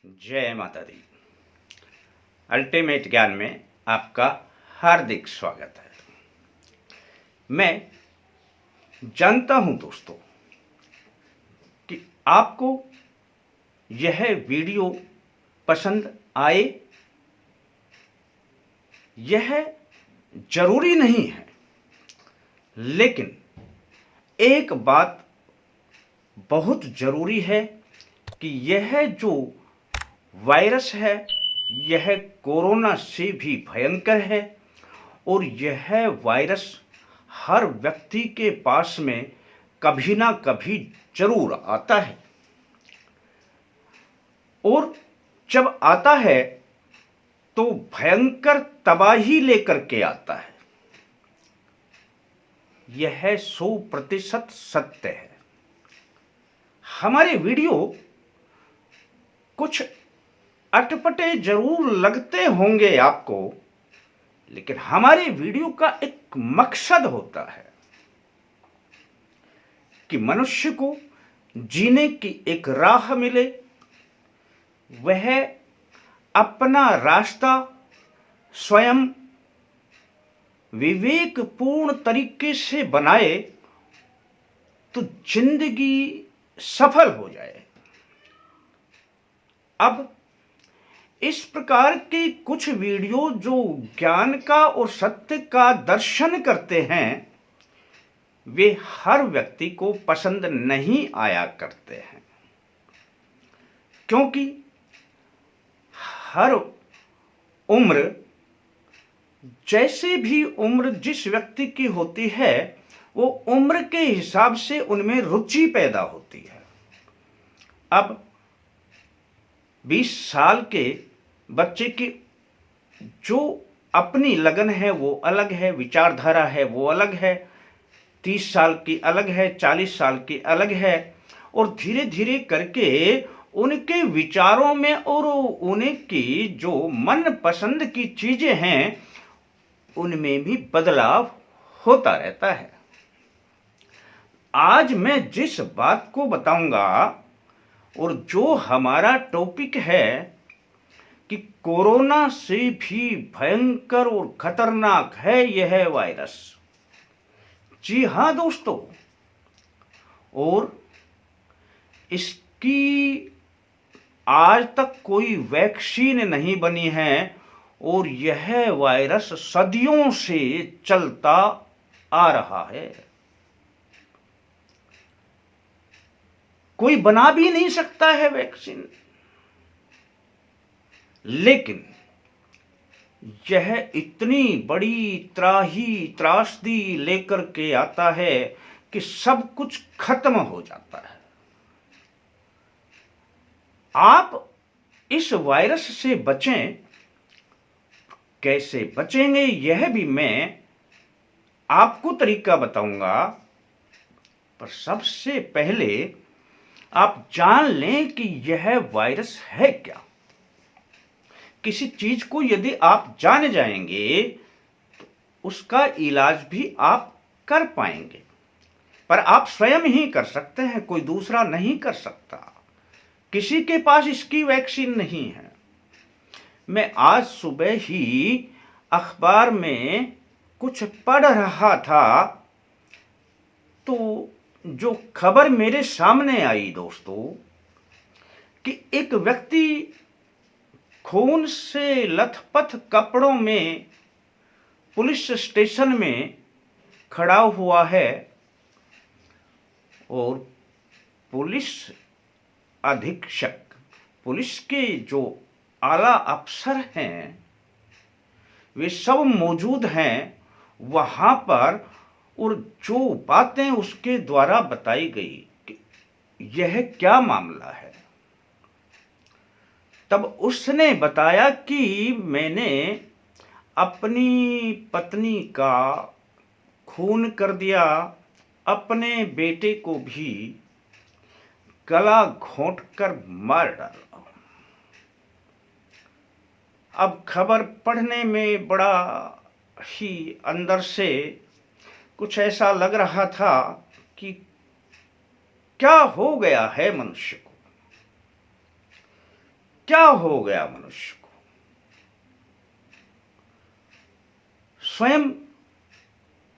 जय माता दी। अल्टीमेट ज्ञान में आपका हार्दिक स्वागत है। मैं जानता हूं दोस्तों कि आपको यह वीडियो पसंद आए, यह जरूरी नहीं है, लेकिन एक बात बहुत जरूरी है कि यह जो वायरस है यह कोरोना से भी भयंकर है और यह वायरस हर व्यक्ति के पास में कभी ना कभी जरूर आता है और जब आता है तो भयंकर तबाही लेकर के आता है। यह 100% सत्य है। हमारे वीडियो कुछ अटपटे जरूर लगते होंगे आपको, लेकिन हमारे वीडियो का एक मकसद होता है कि मनुष्य को जीने की एक राह मिले, वह अपना रास्ता स्वयं विवेकपूर्ण तरीके से बनाए तो जिंदगी सफल हो जाए। अब इस प्रकार के कुछ वीडियो जो ज्ञान का और सत्य का दर्शन करते हैं वे हर व्यक्ति को पसंद नहीं आया करते हैं, क्योंकि हर उम्र जैसे भी उम्र जिस व्यक्ति की होती है वो उम्र के हिसाब से उनमें रुचि पैदा होती है। अब 20 साल के बच्चे की जो अपनी लगन है वो अलग है, विचारधारा है वो अलग है, 30 साल की अलग है, 40 साल की अलग है, और धीरे धीरे करके उनके विचारों में और उनकी जो मन पसंद की चीजें हैं उनमें भी बदलाव होता रहता है। आज मैं जिस बात को बताऊंगा और जो हमारा टॉपिक है कि कोरोना से भी भयंकर और खतरनाक है यह वायरस। जी हां दोस्तों, और इसकी आज तक कोई वैक्सीन नहीं बनी है और यह वायरस सदियों से चलता आ रहा है। कोई बना भी नहीं सकता है वैक्सीन, लेकिन यह इतनी बड़ी त्रासदी लेकर के आता है कि सब कुछ खत्म हो जाता है। आप इस वायरस से बचें, कैसे बचेंगे यह भी मैं आपको तरीका बताऊंगा, पर सबसे पहले आप जान लें कि यह वायरस है क्या। किसी चीज को यदि आप जान जाएंगे तो उसका इलाज भी आप कर पाएंगे, पर आप स्वयं ही कर सकते हैं, कोई दूसरा नहीं कर सकता। किसी के पास इसकी वैक्सीन नहीं है। मैं आज सुबह ही अखबार में कुछ पढ़ रहा था तो जो खबर मेरे सामने आई दोस्तों कि एक व्यक्ति खून से लथपथ कपड़ों में पुलिस स्टेशन में खड़ा हुआ है और पुलिस अधीक्षक, पुलिस के जो आला अफसर हैं वे सब मौजूद हैं वहां पर, और जो बातें उसके द्वारा बताई गई कि यह क्या मामला है, तब उसने बताया कि मैंने अपनी पत्नी का खून कर दिया, अपने बेटे को भी गला घोंटकर मार डाला। अब खबर पढ़ने में बड़ा ही अंदर से कुछ ऐसा लग रहा था कि क्या हो गया है मनुष्य को। क्या हो गया मनुष्य को? स्वयं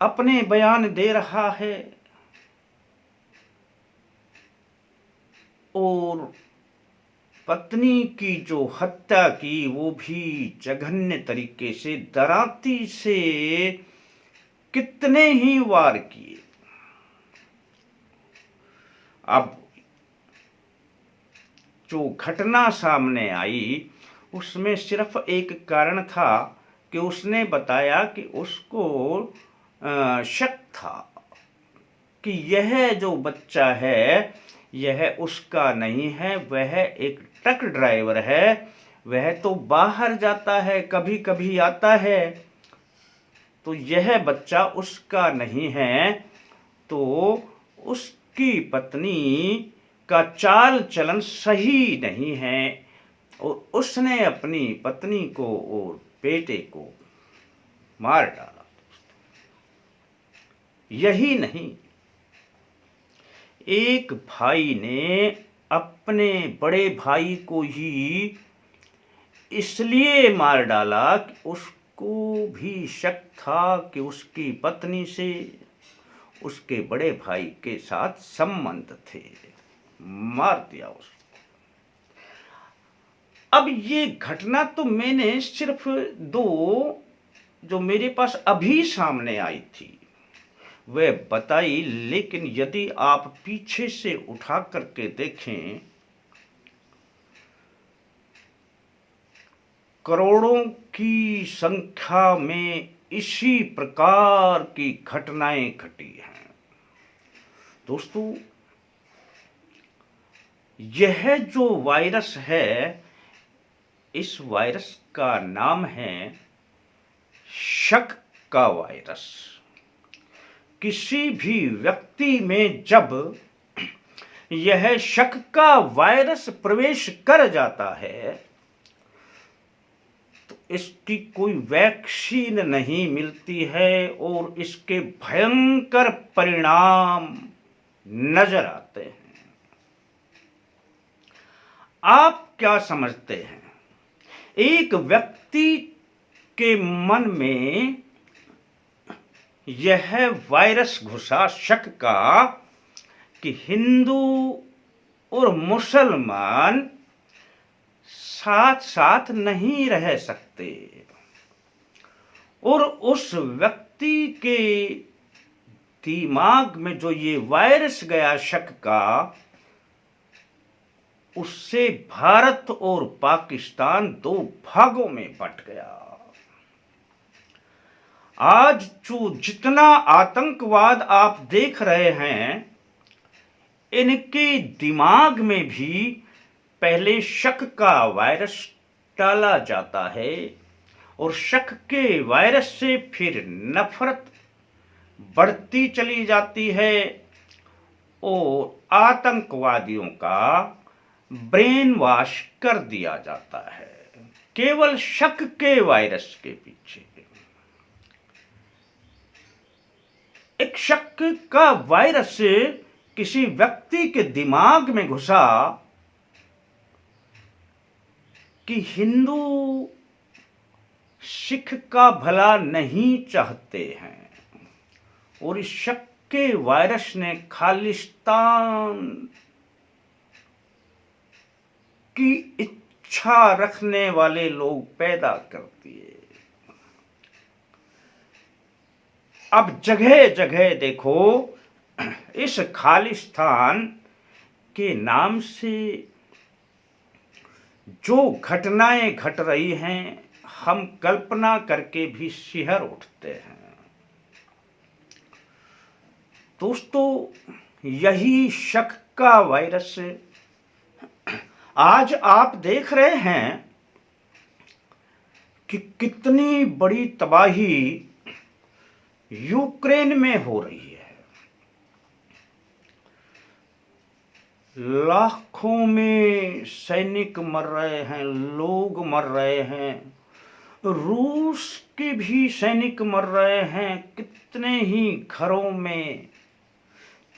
अपने बयान दे रहा है और पत्नी की जो हत्या की वो भी जघन्य तरीके से, दरांती से कितने ही वार किए। अब जो घटना सामने आई उसमें सिर्फ एक कारण था कि उसने बताया कि उसको शक था कि यह जो बच्चा है यह उसका नहीं है, वह एक ट्रक ड्राइवर है, वह तो बाहर जाता है, कभी कभी आता है, तो यह बच्चा उसका नहीं है। तो उसकी पत्नी का चाल चलन सही नहीं है और उसने अपनी पत्नी को और बेटे को मार डाला। यही नहीं, एक भाई ने अपने बड़े भाई को ही इसलिए मार डाला कि उसको भी शक था कि उसकी पत्नी से उसके बड़े भाई के साथ संबंध थे, मार दिया उसको। अब ये घटना तो मैंने सिर्फ दो जो मेरे पास अभी सामने आई थी वह बताई, लेकिन यदि आप पीछे से उठा करके देखें, करोड़ों की संख्या में इसी प्रकार की घटनाएं घटी हैं। दोस्तों, यह जो वायरस है, इस वायरस का नाम है शक का वायरस। किसी भी व्यक्ति में जब यह शक का वायरस प्रवेश कर जाता है तो इसकी कोई वैक्सीन नहीं मिलती है और इसके भयंकर परिणाम नजर आते हैं। आप क्या समझते हैं? एक व्यक्ति के मन में यह वायरस घुसा शक का कि हिंदू और मुसलमान साथ साथ नहीं रह सकते, और उस व्यक्ति के दिमाग में जो ये वायरस गया शक का, उससे भारत और पाकिस्तान दो भागों में बंट गया। आज जो जितना आतंकवाद आप देख रहे हैं, इनके दिमाग में भी पहले शक का वायरस डाला जाता है और शक के वायरस से फिर नफरत बढ़ती चली जाती है और आतंकवादियों का ब्रेन वॉश कर दिया जाता है केवल शक के वायरस के पीछे। एक शक का वायरस किसी व्यक्ति के दिमाग में घुसा कि हिंदू सिख का भला नहीं चाहते हैं, और इस शक के वायरस ने खालिस्तान की इच्छा रखने वाले लोग पैदा कर दिए। अब जगह जगह देखो, इस खालिस्तान के नाम से जो घटनाएं घट रही हैं, हम कल्पना करके भी सिहर उठते हैं। दोस्तों, यही शक का वायरस आज आप देख रहे हैं कि कितनी बड़ी तबाही यूक्रेन में हो रही है। लाखों में सैनिक मर रहे हैं, लोग मर रहे हैं, रूस के भी सैनिक मर रहे हैं। कितने ही घरों में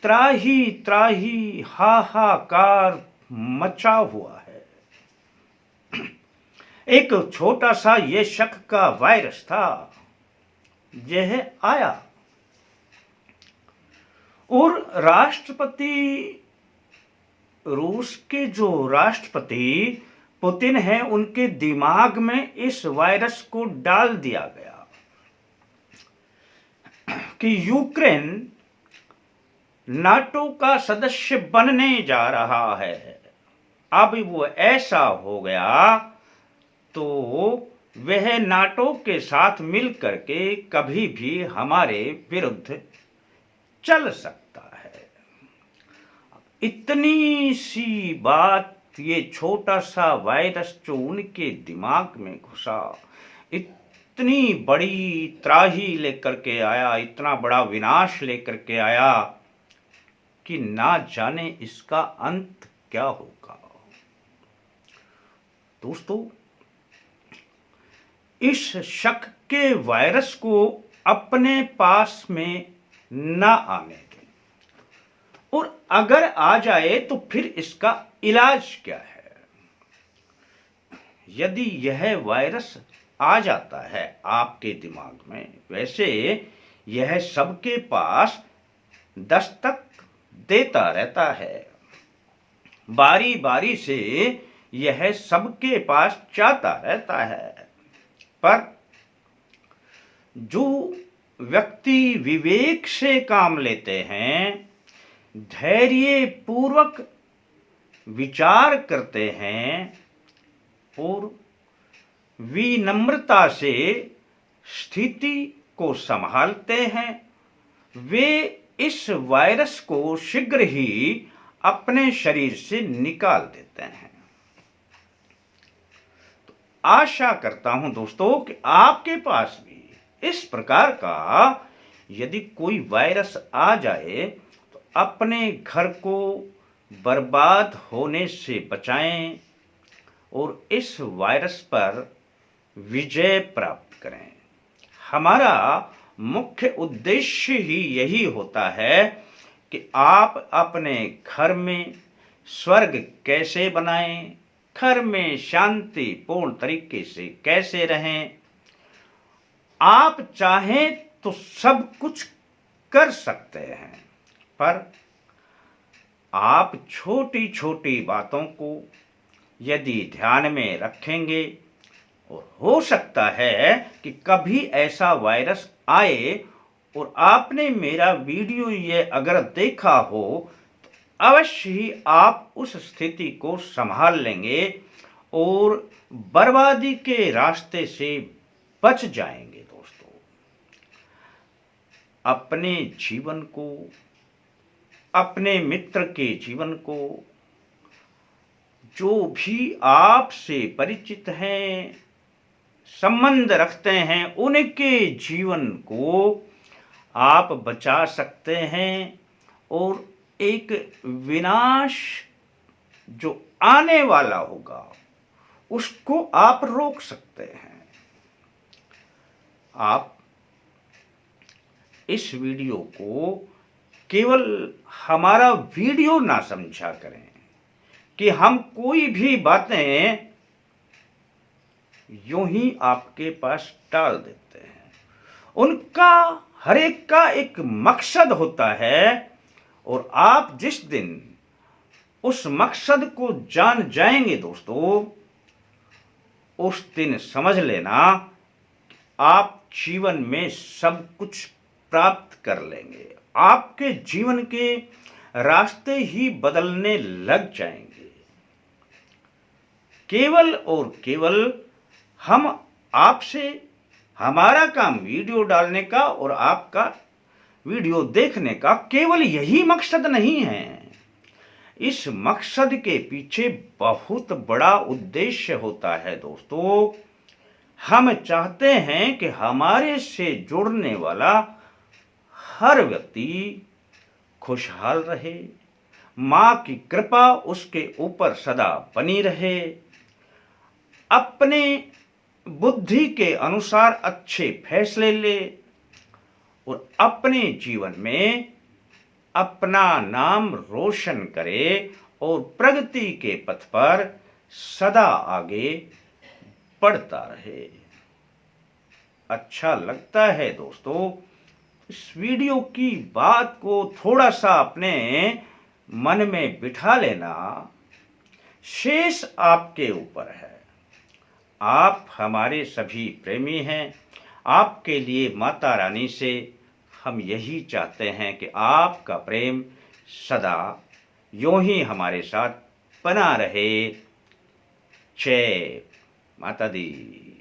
त्राही त्राही हाहाकार मचा हुआ है। एक छोटा सा ये शक का वायरस था, यह आया और रूस के जो राष्ट्रपति पुतिन है, उनके दिमाग में इस वायरस को डाल दिया गया कि यूक्रेन नाटो का सदस्य बनने जा रहा है। अब वो ऐसा हो गया तो वह नाटो के साथ मिलकर के कभी भी हमारे विरुद्ध चल सकता है। इतनी सी बात, ये छोटा सा वायरस जो उनके दिमाग में घुसा, इतनी बड़ी त्राही लेकर के आया, इतना बड़ा विनाश लेकर के आया कि ना जाने इसका अंत क्या होगा। दोस्तों, इस शक के वायरस को अपने पास में ना आने दें, और अगर आ जाए तो फिर इसका इलाज क्या है। यदि यह वायरस आ जाता है आपके दिमाग में, वैसे यह सबके पास दस्तक देता रहता है, बारी बारी से यह सबके पास जाता रहता है, पर जो व्यक्ति विवेक से काम लेते हैं, धैर्य पूर्वक विचार करते हैं और विनम्रता से स्थिति को संभालते हैं, वे इस वायरस को शीघ्र ही अपने शरीर से निकाल देते हैं। तो आशा करता हूं दोस्तों कि आपके पास भी इस प्रकार का यदि कोई वायरस आ जाए तो अपने घर को बर्बाद होने से बचाएं और इस वायरस पर विजय प्राप्त करें। हमारा मुख्य उद्देश्य ही यही होता है कि आप अपने घर में स्वर्ग कैसे बनाएं, घर में शांतिपूर्ण तरीके से कैसे रहें। आप चाहें तो सब कुछ कर सकते हैं, पर आप छोटी छोटी बातों को यदि ध्यान में रखेंगे, और हो सकता है कि कभी ऐसा वायरस आए और आपने मेरा वीडियो ये अगर देखा हो तो अवश्य ही आप उस स्थिति को संभाल लेंगे और बर्बादी के रास्ते से बच जाएंगे। दोस्तों, अपने जीवन को, अपने मित्र के जीवन को, जो भी आपसे परिचित हैं, संबंध रखते हैं, उनके जीवन को आप बचा सकते हैं और एक विनाश जो आने वाला होगा उसको आप रोक सकते हैं। आप इस वीडियो को केवल हमारा वीडियो ना समझा करें कि हम कोई भी बातें यूं ही आपके पास डाल देते हैं। उनका हर एक का एक मकसद होता है, और आप जिस दिन उस मकसद को जान जाएंगे दोस्तों, उस दिन समझ लेना आप जीवन में सब कुछ प्राप्त कर लेंगे। आपके जीवन के रास्ते ही बदलने लग जाएंगे। केवल और केवल हम आपसे, हमारा काम वीडियो डालने का और आपका वीडियो देखने का केवल यही मकसद नहीं है। इस मकसद के पीछे बहुत बड़ा उद्देश्य होता है दोस्तों। हम चाहते हैं कि हमारे से जुड़ने वाला हर व्यक्ति खुशहाल रहे, मां की कृपा उसके ऊपर सदा बनी रहे, अपने बुद्धि के अनुसार अच्छे फैसले ले और अपने जीवन में अपना नाम रोशन करे और प्रगति के पथ पर सदा आगे पड़ता रहे। अच्छा लगता है दोस्तों, इस वीडियो की बात को थोड़ा सा अपने मन में बिठा लेना, शेष आपके ऊपर है। आप हमारे सभी प्रेमी हैं। आपके लिए माता रानी से हम यही चाहते हैं कि आपका प्रेम सदा यूं ही हमारे साथ बना रहे। जय माता दी।